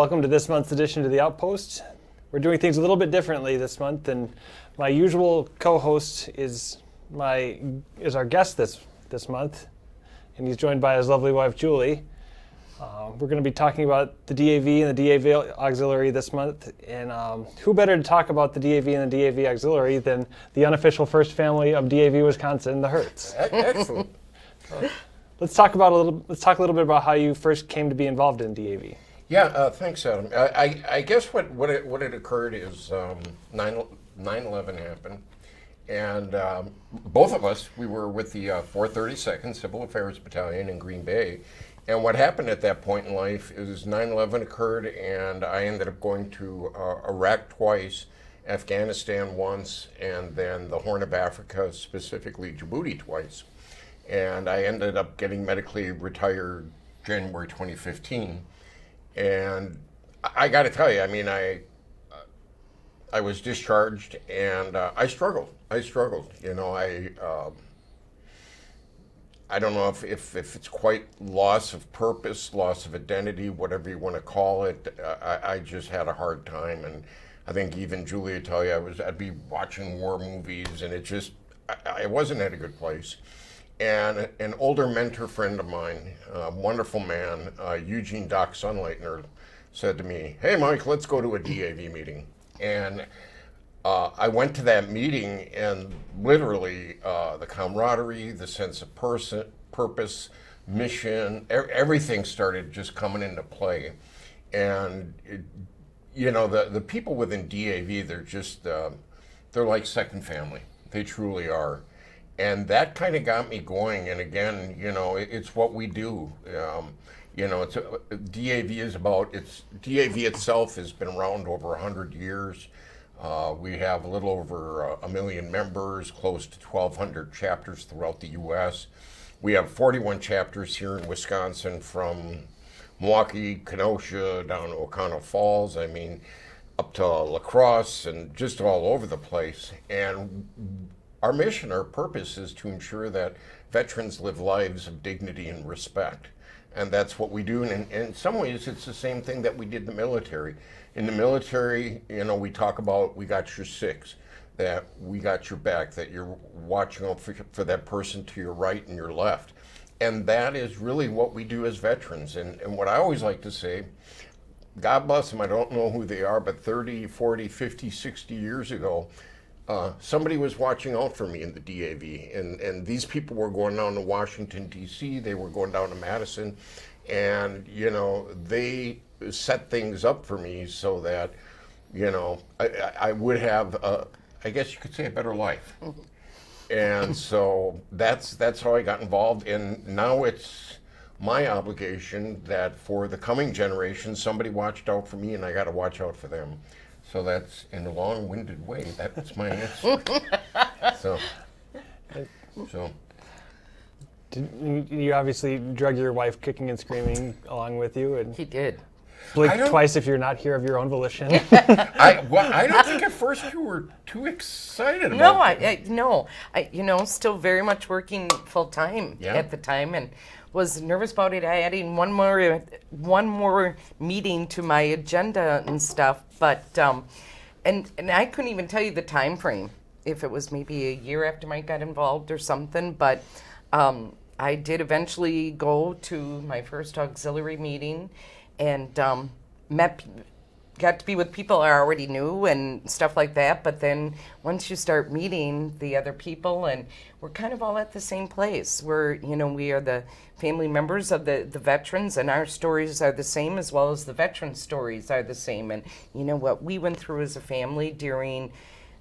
welcome to this month's edition to the Outpost. We're doing things a little bit differently this month, and my usual co-host is our guest this month, and he's joined by his lovely wife Julie. We're going to be talking about the DAV and the DAV Auxiliary this month, and who better to talk about the DAV and the DAV Auxiliary than the unofficial first family of DAV Wisconsin, the Herts. Excellent. Let's talk a little bit about how you first came to be involved in DAV. Yeah, thanks, Adam. I guess what had occurred is 9/11 happened, and both of us, we were with the 432nd Civil Affairs Battalion in Green Bay, and what happened at that point in life is 9/11 occurred, and I ended up going to Iraq twice, Afghanistan once, and then the Horn of Africa, specifically Djibouti twice. And I ended up getting medically retired January 2015. And I got to tell you, I mean, I was discharged, and I struggled. You know, I don't know if it's quite loss of purpose, loss of identity, whatever you want to call it. I just had a hard time, and I think even Julie would tell you I'd be watching war movies, and I wasn't at a good place. And an older mentor friend of mine, a wonderful man, Eugene Doc Sunleitner, said to me, "Hey, Mike, let's go to a DAV meeting." And I went to that meeting, and literally the camaraderie, the sense of purpose, mission, everything started just coming into play. And, the people within DAV, they're like second family. They truly are. And that kind of got me going. And again, it's what we do. DAV itself has been around over 100 years. We have a little over 1 million members, close to 1,200 chapters throughout the U.S. We have 41 chapters here in Wisconsin, from Milwaukee, Kenosha, down to Oconto Falls. I mean, up to La Crosse, and just all over the place. And our mission, our purpose is to ensure that veterans live lives of dignity and respect. And that's what we do. And in some ways, it's the same thing that we did in the military. In the military, we talk about we got your six, that we got your back, that you're watching out for that person to your right and your left. And that is really what we do as veterans. And what I always like to say, God bless them, I don't know who they are, but 30, 40, 50, 60 years ago, somebody was watching out for me in the DAV, and these people were going down to Washington, D.C., they were going down to Madison, and, they set things up for me so that, I would have, I guess you could say, a better life. And so that's how I got involved, and now it's my obligation that for the coming generation, somebody watched out for me, and I got to watch out for them. So that's, in a long-winded way, that's my answer. So. You obviously drug your wife kicking and screaming along with you, and he did. Blink twice if you're not here of your own volition. I don't think at first you were too excited about it. No, still very much working full time at the time, and was nervous about it. Adding one more meeting to my agenda and stuff, but and I couldn't even tell you the time frame, if it was maybe a year after Mike got involved or something. But I did eventually go to my first auxiliary meeting, and got to be with people I already knew and stuff like that. But then once you start meeting the other people, and we're kind of all at the same place. We are the family members of the veterans, and our stories are the same, as well as the veterans' stories are the same. And what we went through as a family during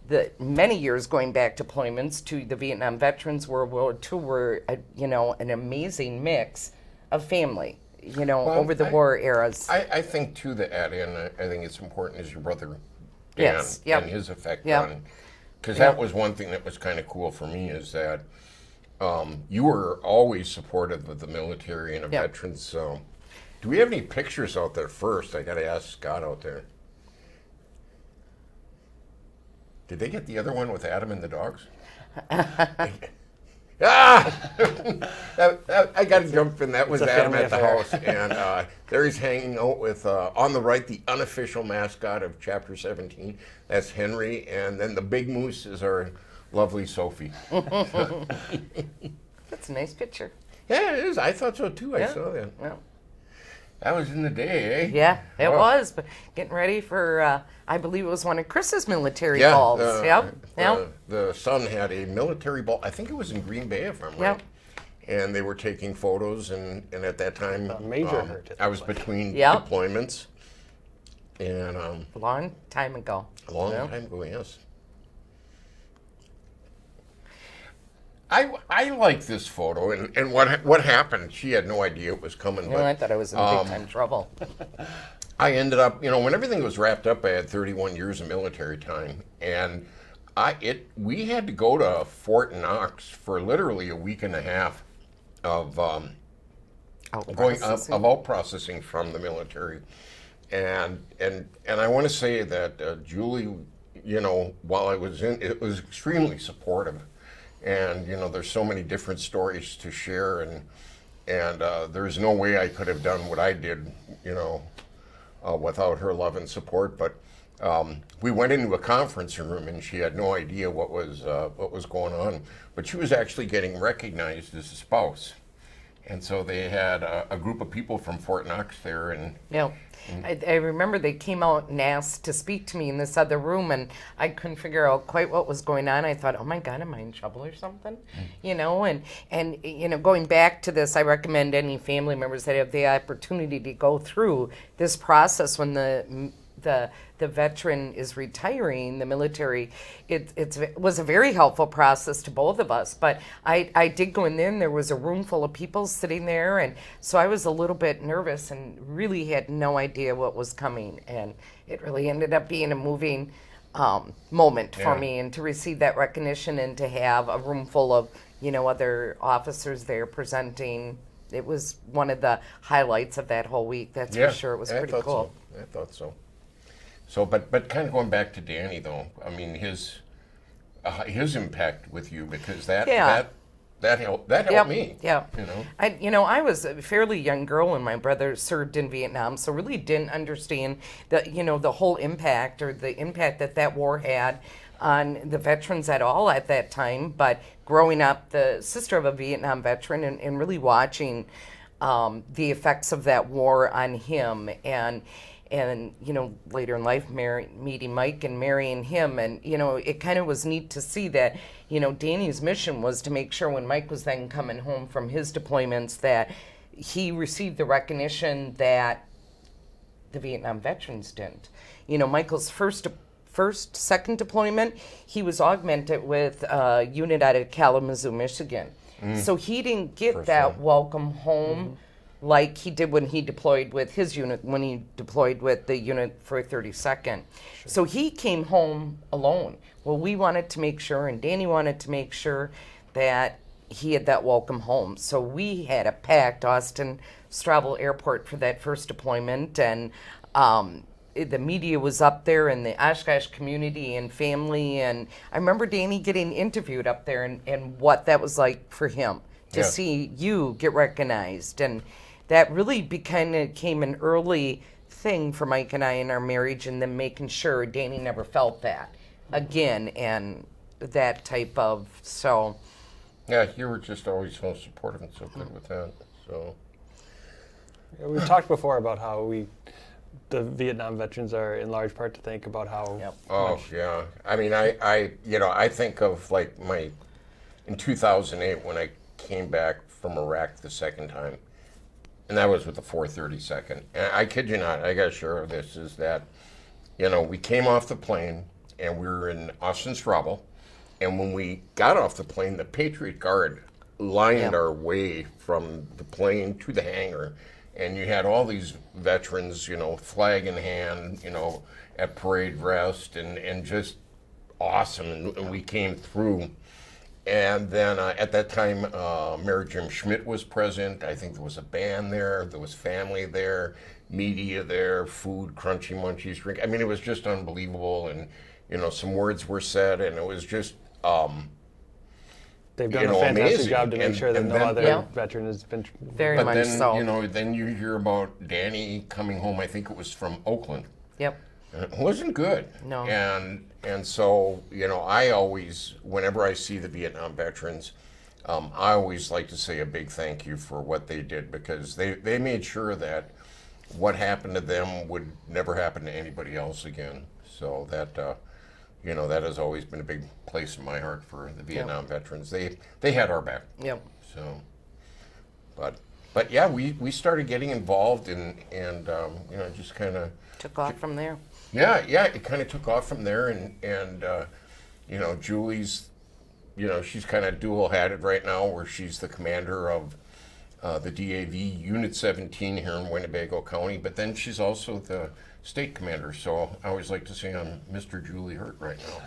the many years going back deployments to the Vietnam veterans, World War II, were an amazing mix of family. Over the war eras. I think, too, that Addie, and I think it's important, is your brother, Dan, and his effect on, because that was one thing that was kind of cool for me, is that you were always supportive of the military and of veterans. So, do we have any pictures out there first? I got to ask Scott out there. Did they get the other one with Adam and the dogs? I got to jump in. That was a Adam family at the affair. house. And there he's hanging out with, on the right, the unofficial mascot of Chapter 17. That's Henry. And then the big moose is our lovely Sophie. That's a nice picture. Yeah, it is. I thought so too. I Yeah. saw that. Yeah. That was in the day, eh? Yeah, it Oh. was. But getting ready for, I believe it was one of Chris's military Yeah, balls. the, Yep. the son had a military ball. I think it was in Green Bay, if I'm right. Yep. And they were taking photos, and at that time, Major Hert at I was that point. between Yep. deployments, and A long time ago. a long Yeah. time ago, yes. I like this photo, and what happened? She had no idea it was coming. Well, But I thought I was in big time trouble. I ended up, when everything was wrapped up, I had 31 years of military time, and we had to go to Fort Knox for literally a week and a half of out processing from the military, and I want to say that Julie, while I was in, it was extremely supportive, and there's so many different stories to share, and there's no way I could have done what I did, without her love and support. But we went into a conference room, and she had no idea what was going on. But she was actually getting recognized as a spouse, and so they had a group of people from Fort Knox there, and Yeah. I remember they came out and asked to speak to me in this other room, and I couldn't figure out quite what was going on. I thought, oh my God, am I in trouble or something? And going back to this, I recommend any family members that have the opportunity to go through this process when the veteran is retiring, the military, it was a very helpful process to both of us. But I did go in there, and there was a room full of people sitting there, and so I was a little bit nervous and really had no idea what was coming. And it really ended up being a moving moment for Yeah. me, and to receive that recognition and to have a room full of other officers there presenting. It was one of the highlights of that whole week. That's for sure. It was pretty cool. I thought so. So, but kind of going back to Danny, though, I mean his impact with you, because that helped me. Yeah. I was a fairly young girl when my brother served in Vietnam, so really didn't understand the whole impact, or the impact that war had on the veterans at all at that time. But growing up, the sister of a Vietnam veteran, and really watching the effects of that war on him, and later in life, meeting Mike and marrying him, and it kind of was neat to see that Danny's mission was to make sure when Mike was then coming home from his deployments that he received the recognition that the Vietnam veterans didn't. Michael's second deployment, he was augmented with a unit out of Kalamazoo, Michigan. So he didn't get that welcome home like he did when he deployed with his unit, when he deployed with the unit for 32nd. Sure. So he came home alone. Well, we wanted to make sure, and Danny wanted to make sure, that he had that welcome home. So we had a packed Austin Straubel Airport for that first deployment, and the media was up there, and the Oshkosh community and family, and I remember Danny getting interviewed up there, and what that was like for him to see you get recognized. And that really became an early thing for Mike and I in our marriage, and then making sure Danny never felt that again, and that type of, so. Yeah, you were just always so supportive and so good with that. So. Yeah, we've talked before about how the Vietnam veterans are in large part to thank about how. Yep. Oh yeah, I mean, I think of like in 2008 when I came back from Iraq the second time, and that was with the 432nd. And I kid you not, I got to share this, is that, we came off the plane and we were in Austin Straubel, and when we got off the plane, the Patriot Guard lined our way from the plane to the hangar, and you had all these veterans, flag in hand, at parade rest, and just awesome, and we came through. And then at that time, Mayor Jim Schmidt was present. I think there was a band there. There was family there, media there, food, crunchy munchies, drink. I mean, it was just unbelievable. And, some words were said, and it was just, they've done a fantastic amazing. job to make sure that and no then- other veteran has been. Very But much then, so. then you hear about Danny coming home, I think it was from Oakland. Yep. And it wasn't good. No. And so, I always, whenever I see the Vietnam veterans, I always like to say a big thank you for what they did, because they made sure that what happened to them would never happen to anybody else again. So that, that has always been a big place in my heart for the Vietnam veterans. They had our back. Yep. So, but yeah, we started getting involved and just kind of Took off from there. yeah, it kind of took off from there, and Julie's, she's kind of dual-hatted right now, where she's the commander of the DAV Unit 17 here in Winnebago County, but then she's also the state commander. So I always like to say I'm Mr. Julie Hert right now.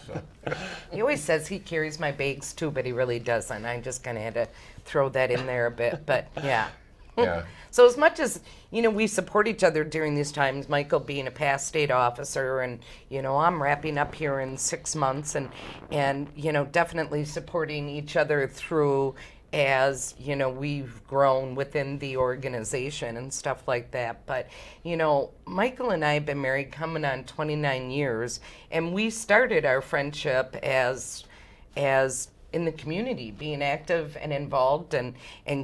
So He always says he carries my bags too, but he really doesn't. I just kind of had to throw that in there a bit, but yeah. yeah, So as much as, we support each other during these times, Michael being a past state officer and, I'm wrapping up here in 6 months and definitely supporting each other through as, we've grown within the organization and stuff like that. But, Michael and I have been married coming on 29 years, and we started our friendship as in the community, being active and involved and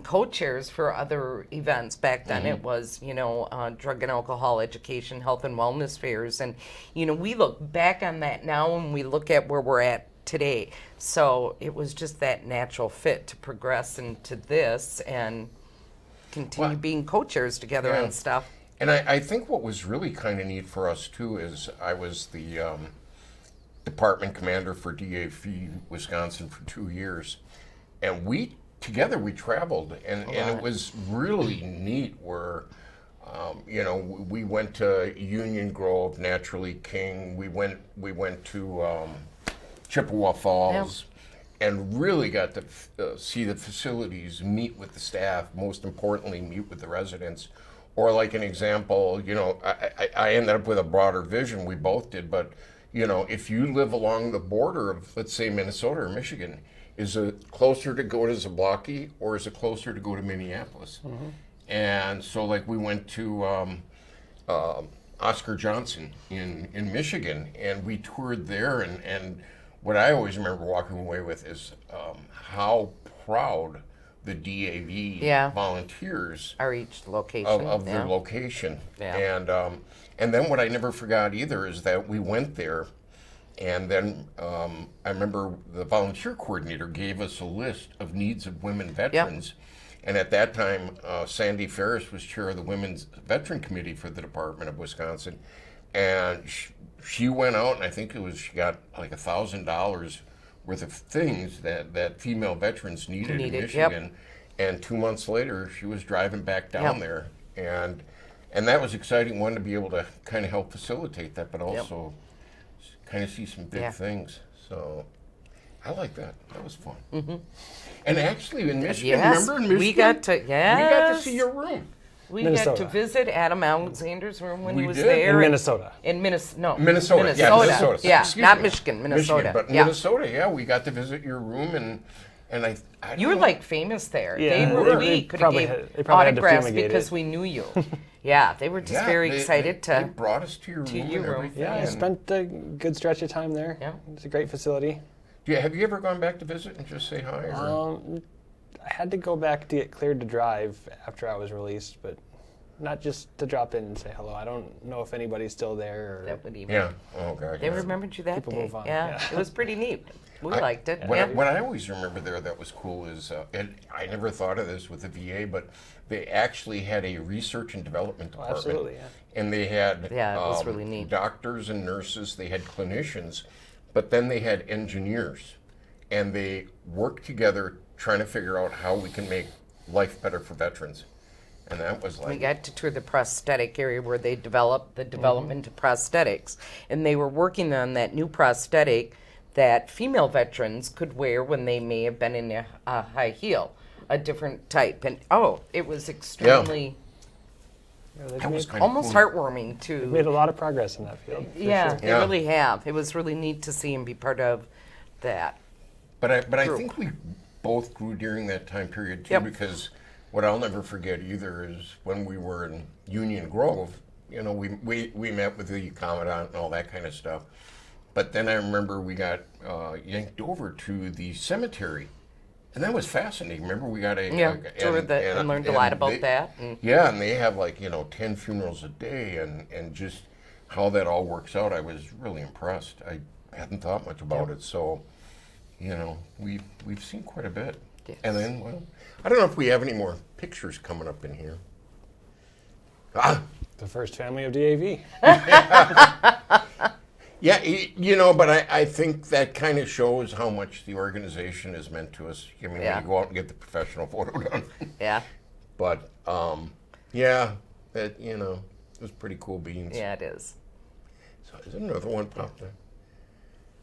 co-chairs for other events. Back then it was, drug and alcohol education, health and wellness fairs. And, we look back on that now and we look at where we're at today. So it was just that natural fit to progress into this and continue being co-chairs together and stuff. and I think what was really kind of neat for us too is I was the department commander for DAV Wisconsin for 2 years, and we traveled, and it was really neat where we went to Union Grove, Naturally King, we went to Chippewa Falls, and really got to see the facilities, meet with the staff, most importantly meet with the residents. Or like an example, I ended up with a broader vision, we both did, but if you live along the border of, let's say, Minnesota or Michigan, is it closer to go to Zablocki or is it closer to go to Minneapolis? Mm-hmm. And so, like, we went to Oscar Johnson in Michigan, and we toured there. And what I always remember walking away with is how proud the DAV volunteers Are each location. of their location. Yeah. And then what I never forgot either is that we went there, and then I remember the volunteer coordinator gave us a list of needs of women veterans. And at that time, Sandy Ferris was chair of the Women's Veteran Committee for the Department of Wisconsin. And she went out, and I think she got like $1,000 worth of things that female veterans needed in Michigan. And 2 months later, she was driving back down there. And that was exciting, one, to be able to kind of help facilitate that, but also kind of see some big things. So I like that. That was fun. Mm-hmm. And actually in Michigan, remember in Michigan? We got to see your room. We Minnesota. got to visit Adam Alexander's room when he was did? there. In Minnesota. Minnesota. Minnesota. Yeah, Minnesota. Yeah, Excuse not me. Michigan, Minnesota. But Minnesota, we got to visit your room, and I You were like famous there. Yeah. They were. They We could have probably gave had- they probably had to autographs fumigate because it. we knew you. Yeah, they were just very excited they to. brought us to your room. your and room. everything, Yeah, I and- spent a good stretch of time there. Yeah. It's a great facility. Have you ever gone back to visit and just say hi? Or? I had to go back to get cleared to drive after I was released, but not just to drop in and say hello. I don't know if anybody's still there. Or That would even. Yeah. Oh, God. They yeah. remembered you that People day. move on, Yeah, yeah. it was pretty neat. We liked it. What I always remember there that was cool is, and I never thought of this with the VA, but they actually had a research and development department. absolutely, yeah. And they had Yeah, it was really neat. doctors and nurses, they had clinicians, but then they had engineers. And they worked together trying to figure out how we can make life better for veterans. And that was We like, got to tour the prosthetic area where they developed the development of prosthetics. And they were working on that new prosthetic that female veterans could wear when they may have been in a high heel, a different type. And it was extremely, Yeah, they've that was made, kind of almost cool. heartwarming to. made a lot of progress in that field. for Yeah, sure. they Yeah. really have. It was really neat to see and be part of that. But I group. think both grew during that time period too, Yep. because what I'll never forget either is when we were in Union Grove, you know, we met with the Commandant and all that kind of stuff. But then I remember we got yanked over to the cemetery. And that was fascinating. Remember, we got toured and learned a lot about that. And yeah, and they have 10 funerals a day, and just how that all works out. I was really impressed. I hadn't thought much about it, so we've seen quite a bit. Yes. And then, well, I don't know if we have any more pictures coming up in here. The first family of DAV. Yeah, but I think that kind of shows how much the organization has meant to us. I mean, when you go out and get the professional photo done. Yeah. But, that, it was pretty cool beans. Yeah, it is. So is there another one popped up?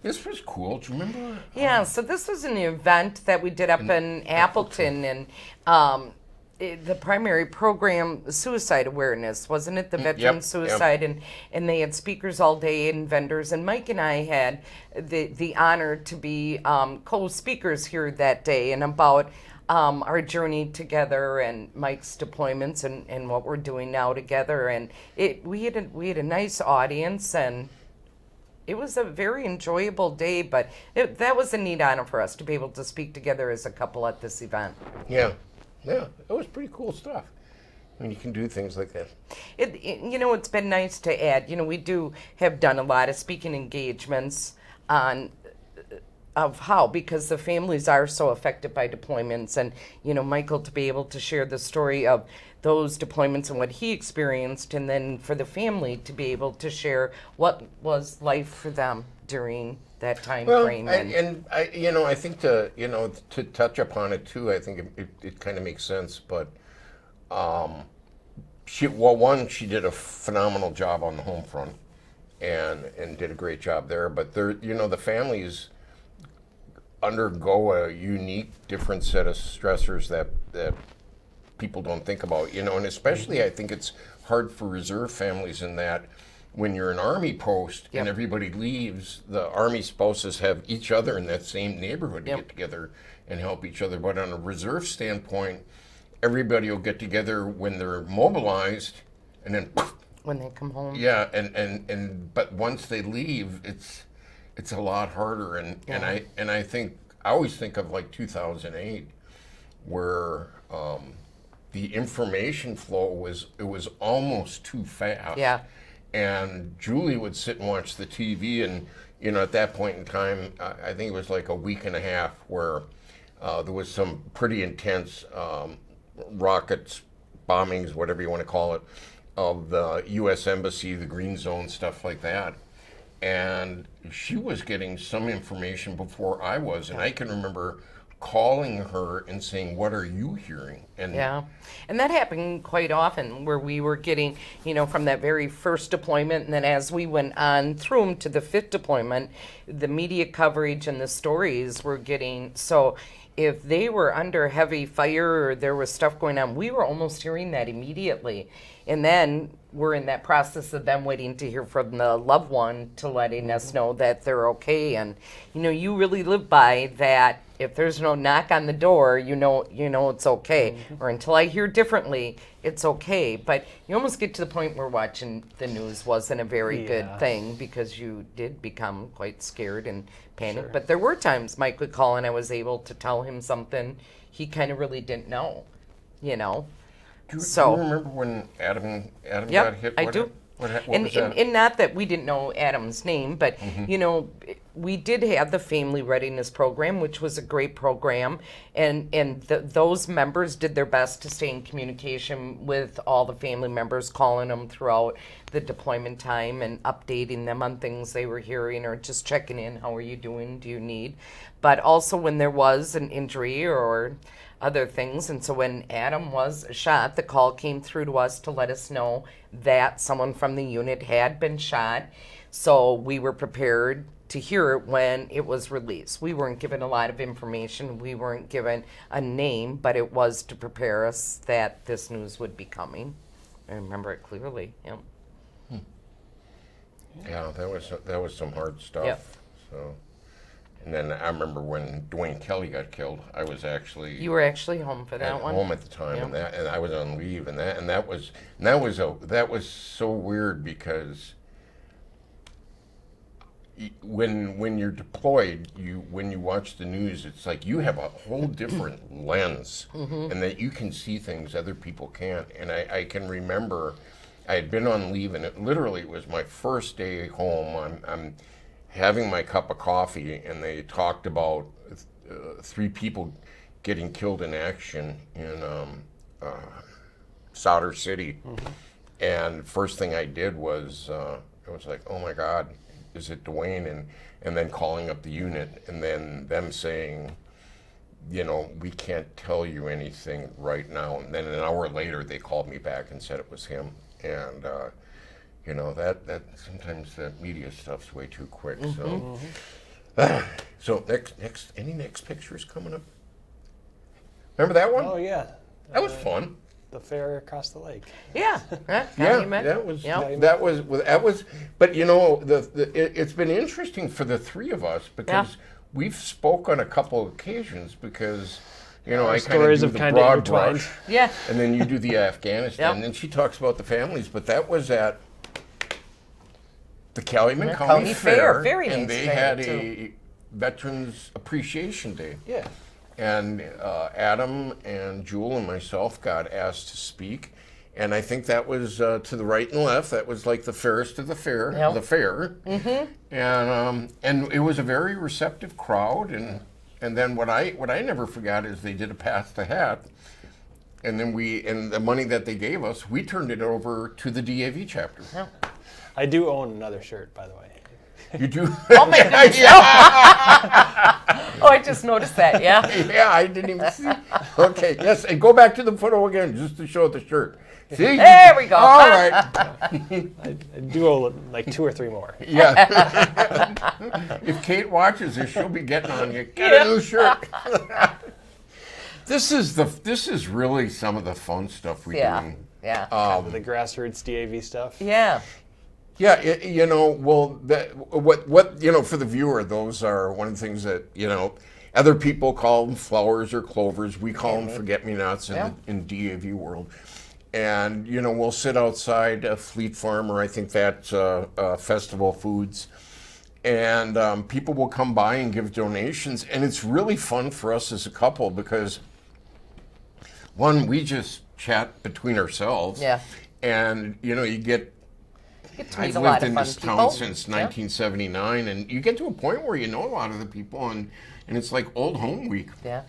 This was cool. Do you remember? Yeah, so this was an event that we did up in Appleton, and the primary program, suicide awareness, wasn't it? The veteran suicide, and they had speakers all day and vendors, and Mike and I had the honor to be co-speakers here that day, and about our journey together and Mike's deployments and what we're doing now together, and we had a nice audience, and it was a very enjoyable day, but that was a neat honor for us to be able to speak together as a couple at this event. Yeah, it was pretty cool stuff. When you can do things like that. It's been nice to add. We have done a lot of speaking engagements because the families are so affected by deployments, and Michael to be able to share the story of those deployments and what he experienced, and then for the family to be able to share what was life for them during that time frame. And I think to touch upon it too, I think it kind of makes sense. But she did a phenomenal job on the home front, and did a great job there. But the families undergo a unique, different set of stressors that people don't think about. And especially I think it's hard for reserve families in that. When you're an Army post and everybody leaves, the Army spouses have each other in that same neighborhood to get together and help each other. But on a reserve standpoint, everybody will get together when they're mobilized, and then when they come home. Yeah, but once they leave, it's a lot harder. And I think I always think of 2008, where the information flow was almost too fast. Yeah. And Julie would sit and watch the TV, and at that point in time, I think it was like a week and a half where there was some pretty intense rockets, bombings, whatever you want to call it, of the U.S. Embassy, the Green Zone, stuff like that. And she was getting some information before I was, and I can remember calling her and saying, "What are you hearing?" And that happened quite often, where we were getting, from that very first deployment, and then as we went on through them to the 5th deployment, the media coverage and the stories were getting, so if they were under heavy fire or there was stuff going on, we were almost hearing that immediately. And then we're in that process of them waiting to hear from the loved one to letting us know that they're okay. And, you really live by that. If there's no knock on the door, you know it's okay. Or until I hear differently, it's okay. But you almost get to the point where watching the news wasn't a very good thing, because you did become quite scared and panicked. Sure. But there were times Mike would call and I was able to tell him something he kind of really didn't know, Do you remember when Adam got hit? I do. What was that? And not that we didn't know Adam's name, but, we did have the Family Readiness Program, which was a great program, and those members did their best to stay in communication with all the family members, calling them throughout the deployment time and updating them on things they were hearing, or just checking in, how are you doing, do you need? But also when there was an injury or other things. And so when Adam was shot, the call came through to us to let us know that someone from the unit had been shot. So we were prepared to hear it when it was released. We weren't given a lot of information. We weren't given a name, but it was to prepare us that this news would be coming. I remember it clearly. Yeah, that was some hard stuff. Yep. So, And then I remember when Dwayne Kelly got killed, I was actually You were actually home for that at one. home at the time, Yep. and I was on leave, and that was so weird because when you're deployed, when you watch the news, it's like you have a whole different lens, and that you can see things other people can't. And I can remember I had been on leave, and it literally was my first day home. I'm having my cup of coffee, and they talked about 3 people getting killed in action in Solder City. And first thing I did was I was like, oh my God, is it Dwayne? And then calling up the unit, and then them saying, we can't tell you anything right now. And then an hour later, they called me back and said it was him. And that sometimes the media stuff's way too quick. So any next pictures coming up? Remember that one? Oh yeah, That was fun. the fair across the lake. Yeah. Yeah, that was. But it's been interesting for the 3 of us because we've spoke on a couple of occasions because. I kind of stories do have the kind of broad intertwined. brush, Yeah. and then you do the Afghanistan, and then she talks about the families. But that was at the Calumet County Fair, Very and nice they fair, had too. a Veterans Appreciation Day. Yeah. And Adam and Jewel and myself got asked to speak, and I think that was to the right and left. That was like the fairest of the fair, the fair. And it was a very receptive crowd. And then what I never forgot is they did a pass the hat, and then and the money that they gave us, we turned it over to the DAV chapter. Yeah. I do own another shirt, by the way. You do? Oh my goodness. Oh, I just noticed that. Yeah. Yeah, I didn't even see. Okay, yes, and go back to the photo again just to show the shirt. See? There we go. All right. I do owe like 2 or 3 more. Yeah. If Kate watches this, she'll be getting on you. Get a new shirt. This is really some of the fun stuff we do. Yeah. The grassroots DAV stuff. Yeah. Yeah, for the viewer, those are one of the things that, other people call them flowers or clovers. We call them forget-me-nots in DAV world. And, we'll sit outside Fleet Farm, or I think that's Festival Foods, and people will come by and give donations. And it's really fun for us as a couple because, one, we just chat between ourselves. Yeah. And, you get... I've lived in this town since 1979, and you get to a point where you know a lot of the people, and it's like old home week. Yeah.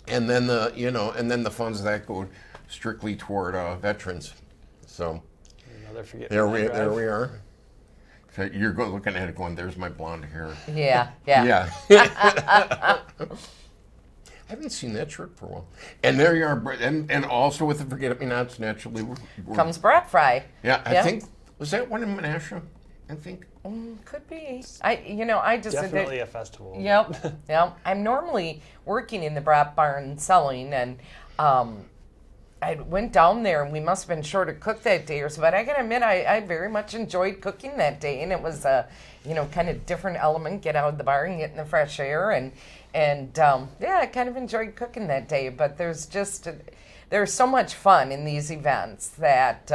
And then the funds that go strictly toward veterans. So there we are. So you're looking at it going, "There's my blonde hair." Yeah. I haven't seen that shirt for a while. And there you are, and also with the forget-me-nots, naturally Comes brat fry. Yeah, I think. Was that one in Menasha? I think. Could be. I just Definitely a festival. Yep. I'm normally working in the brat barn selling, and I went down there, and we must have been short of cook that day or so. But I gotta admit, I very much enjoyed cooking that day, and it was a kind of different element. Get out of the barn, get in the fresh air, and I kind of enjoyed cooking that day. But there's so much fun in these events that,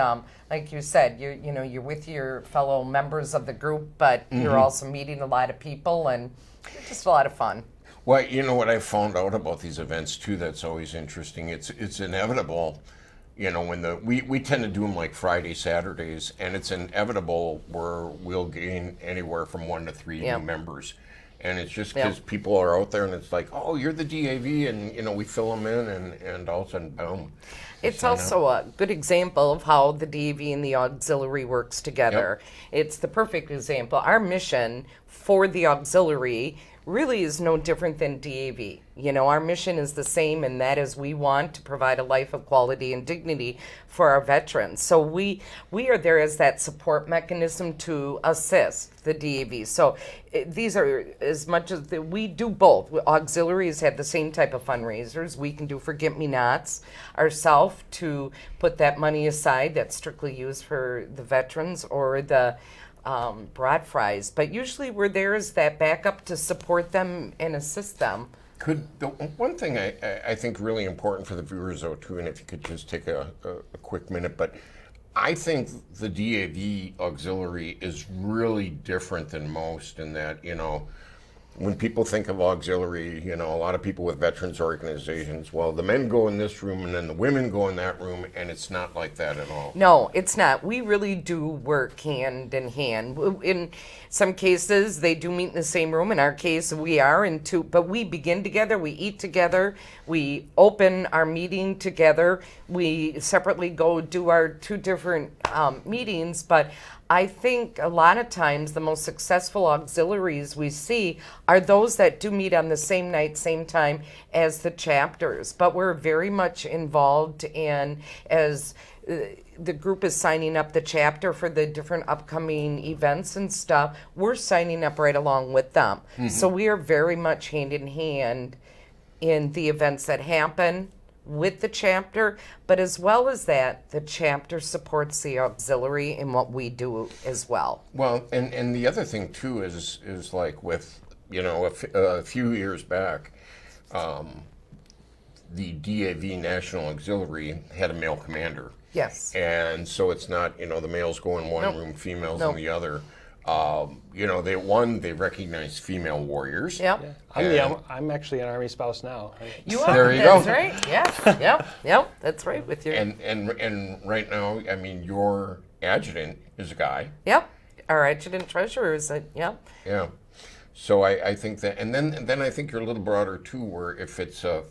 like you said, you're with your fellow members of the group, but you're also meeting a lot of people, and it's just a lot of fun. Well, what I found out about these events too, that's always interesting. It's inevitable, when we tend to do them like Friday, Saturdays, and it's inevitable where we'll gain anywhere from 1 to 3 new members. And it's just because people are out there, and it's like, oh, you're the DAV, and we fill them in, and all of a sudden, boom. It's also a good example of how the DAV and the auxiliary works together. It's the perfect example. Our mission for the auxiliary really is no different than DAV. Our mission is the same, and that is we want to provide a life of quality and dignity for our veterans. So we are there as that support mechanism to assist the DAV. So these are, as much as we do both. Auxiliaries have the same type of fundraisers. We can do forget-me-nots ourselves to put that money aside that's strictly used for the veterans, or the brought fries. But usually we're there as that backup to support them and assist them. One thing I think really important for the viewers though too, and if you could just take a quick minute, but I think the DAV auxiliary is really different than most in that, when people think of auxiliary, a lot of people with veterans organizations, well, the men go in this room and then the women go in that room, and it's not like that at all. No, it's not. We really do work hand in hand. In some cases, they do meet in the same room. In our case, we are in two, but we begin together, we eat together, we open our meeting together, we separately go do our two different meetings, but I think a lot of times the most successful auxiliaries we see are those that do meet on the same night, same time as the chapters. But we're very much involved in, as the group is signing up the chapter for the different upcoming events and stuff, we're signing up right along with them. Mm-hmm. So we are very much hand in hand in the events that happen with the chapter, but as well as that, the chapter supports the auxiliary in what we do as well. Well, and the other thing too is like with, a few years back, the DAV National Auxiliary had a male commander. Yes. And so it's not, the males go in one room, females in the other. They recognize female warriors. Yep. Yeah. I'm actually an Army spouse now. You are. There you that's go. Right. Yes. Yep. That's right with you. And right now, your adjutant is a guy. Yep. Our adjutant treasurer is a yep. Yeah. So I think that, and then I think you're a little broader too, where if it's a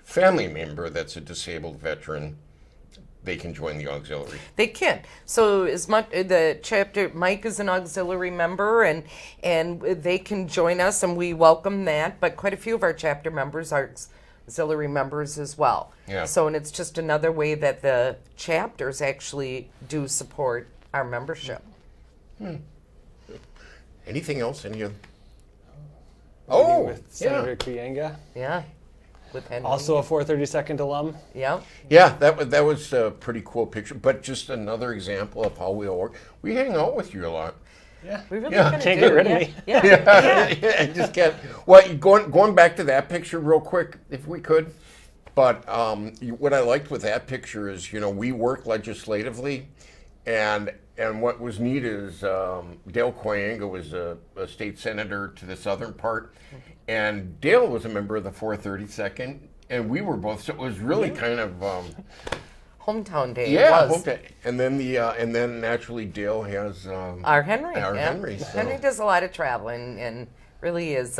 family member that's a disabled veteran, they can join the auxiliary. They can. So as much the chapter, Mike is an auxiliary member, and they can join us, and we welcome that. But quite a few of our chapter members are auxiliary members as well. Yeah. So, and it's just another way that the chapters actually do support our membership. Anything else? Any other? With Senator Krienga. Yeah. With Henry. Also a 432nd alum. Yeah. Yeah, that was a pretty cool picture, but just another example of how we all work. We hang out with you a lot. Yeah. We really Yeah. Can't get rid of me. Yeah. I just can't. Well, going back to that picture real quick, if we could. But what I liked with that picture is, we work legislatively, and what was neat is Dale Koyenga was a state senator to the southern part, and Dale was a member of the 432nd, and we were both. So it was really kind of Hometown day. yeah, it was. hometown. And then naturally Dale has Our Henry. Our yeah. Henry, so. Henry does a lot of traveling and really is.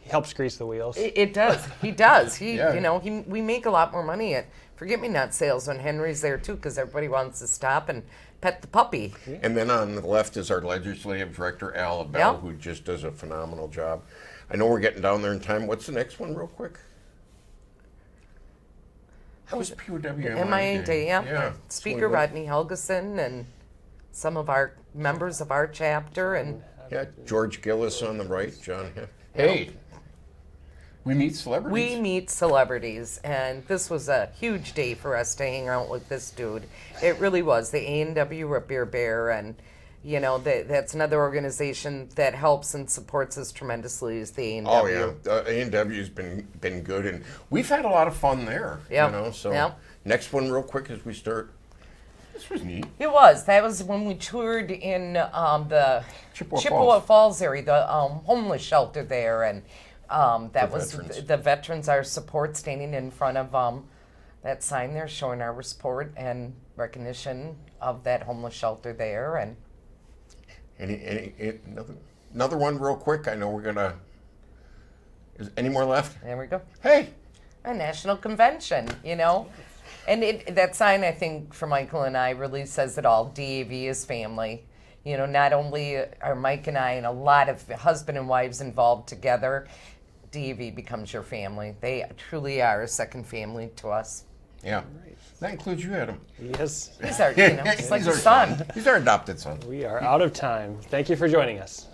He helps grease the wheels. It does. He does. He, Yeah. we make a lot more money at forget-me-not sales when Henry's there too, because everybody wants to stop and pet the puppy. And then on the left is our legislative director, Al, Yep. who just does a phenomenal job. I know we're getting down there in time. What's the next one, real quick? How was POW MIA Day, yeah. Yeah. Speaker Rodney Helgeson and some of our members of our chapter and Yeah, George Gillis on the right, John. Hey, we meet celebrities. we meet celebrities, and this was a huge day for us to hang out with this dude. It really was. The A&W Root Beer Bear, and that's another organization that helps and supports us tremendously is the A&W. Oh yeah, A&W's been good, and we've had a lot of fun there. Yep. So Yep. next one, real quick, as we start. This was neat. It was. That was when we toured in the Chippewa Falls area, the homeless shelter there, and that was veterans. the veterans, our support, standing in front of that sign there showing our support and recognition of that homeless shelter there. And Another one real quick. I know we're gonna. Is any more left? there we go. Hey, A national convention, And that sign, I think, for Michael and I really says it all. DAV is family. Not only are Mike and I and a lot of husband and wives involved together, DAV becomes your family. They truly are a second family to us. yeah, that includes you, Adam. Yes, He's our, he's like He's a our son. He's our adopted son. we are out of time. Thank you for joining us.